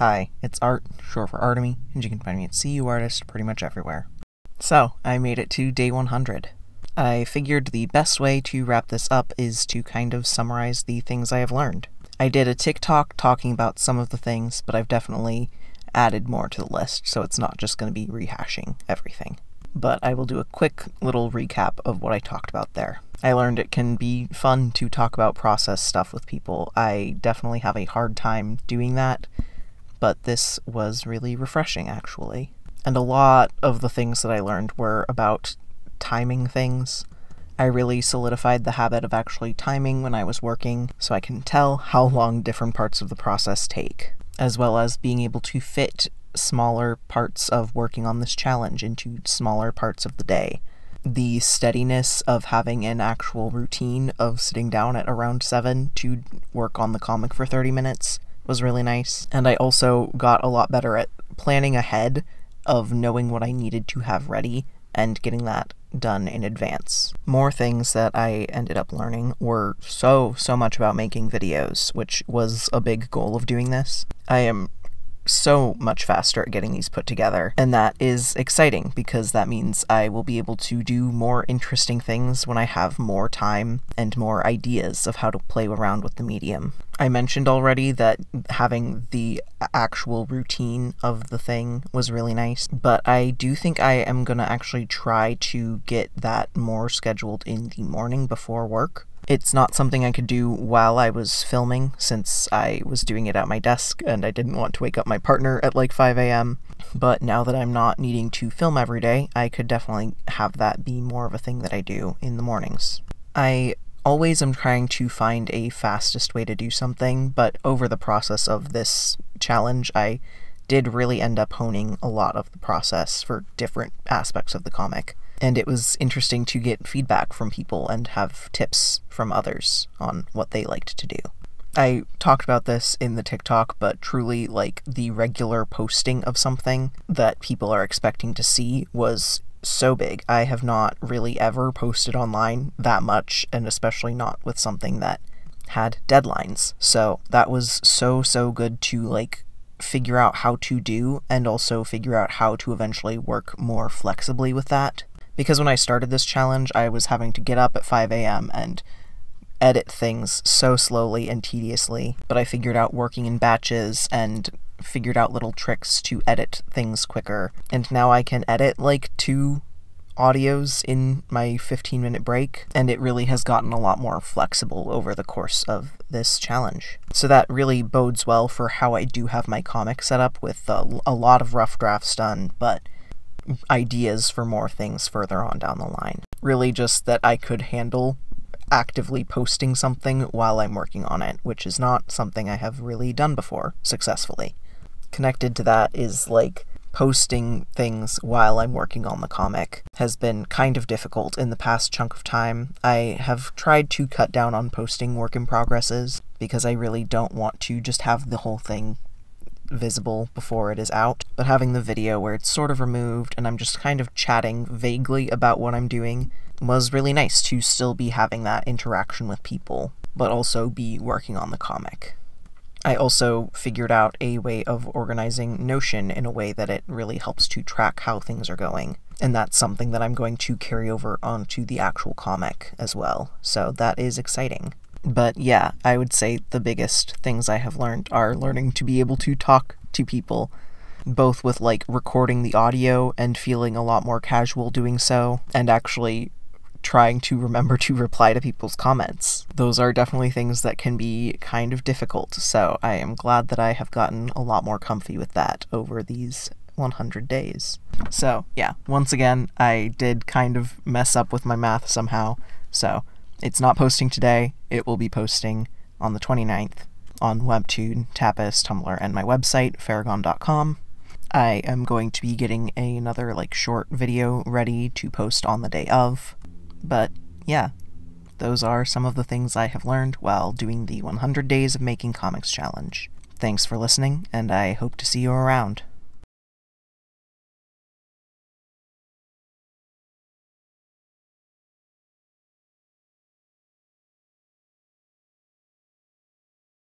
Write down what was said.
Hi, it's Art, short for Artemy, and you can find me at CU Artist pretty much everywhere. So, I made it to day 100. I figured the best way to wrap this up is to kind of summarize the things I have learned. I did a TikTok talking about some of the things, but I've definitely added more to the list, so it's not just going to be rehashing everything. But I will do a quick little recap of what I talked about there. I learned it can be fun to talk about process stuff with people. I definitely have a hard time doing that, but this was really refreshing, actually. And a lot of the things that I learned were about timing things. I really solidified the habit of actually timing when I was working, so I can tell how long different parts of the process take, as well as being able to fit smaller parts of working on this challenge into smaller parts of the day. The steadiness of having an actual routine of sitting down at around 7 to work on the comic for 30 minutes was really nice. And I also got a lot better at planning ahead of knowing what I needed to have ready and getting that done in advance. More things that I ended up learning were so much about making videos, which was a big goal of doing this. I am so much faster at getting these put together, and that is exciting because that means I will be able to do more interesting things when I have more time and more ideas of how to play around with the medium. I mentioned already that having the actual routine of the thing was really nice, but I do think I am gonna actually try to get that more scheduled in the morning before work. It's not something I could do while I was filming, since I was doing it at my desk and I didn't want to wake up my partner at like 5 a.m. But now that I'm not needing to film every day, I could definitely have that be more of a thing that I do in the mornings. I always am trying to find a fastest way to do something, but over the process of this challenge, I did really end up honing a lot of the process for different aspects of the comic. And it was interesting to get feedback from people and have tips from others on what they liked to do. I talked about this in the TikTok, but truly, like, the regular posting of something that people are expecting to see was so big. I have not really ever posted online that much, and especially not with something that had deadlines. So that was so good to, like, figure out how to do, and also figure out how to eventually work more flexibly with that. Because when I started this challenge, I was having to get up at 5 a.m. and edit things so slowly and tediously, but I figured out working in batches and figured out little tricks to edit things quicker, and now I can edit like 2 audios in my 15-minute break, and it really has gotten a lot more flexible over the course of this challenge. So that really bodes well for how I do have my comic set up, with a lot of rough drafts done, but ideas for more things further on down the line. Really just that I could handle actively posting something while I'm working on it, which is not something I have really done before successfully. Connected to that is, like, posting things while I'm working on the comic has been kind of difficult in the past chunk of time. I have tried to cut down on posting work in progresses because I really don't want to just have the whole thing visible before it is out, but having the video where it's sort of removed and I'm just kind of chatting vaguely about what I'm doing was really nice to still be having that interaction with people, but also be working on the comic. I also figured out a way of organizing Notion in a way that it really helps to track how things are going, and that's something that I'm going to carry over onto the actual comic as well, so that is exciting. But yeah, I would say the biggest things I have learned are learning to be able to talk to people, both with, like, recording the audio and feeling a lot more casual doing so, and actually trying to remember to reply to people's comments. Those are definitely things that can be kind of difficult, so I am glad that I have gotten a lot more comfy with that over these 100 days. So yeah, once again, I did kind of mess up with my math somehow, so it's not posting today. It will be posting on the 29th on Webtoon, Tapas, Tumblr, and my website, faragon.com. I am going to be getting another, like, short video ready to post on the day of. But yeah, those are some of the things I have learned while doing the 100 Days of Making Comics challenge. Thanks for listening, and I hope to see you around.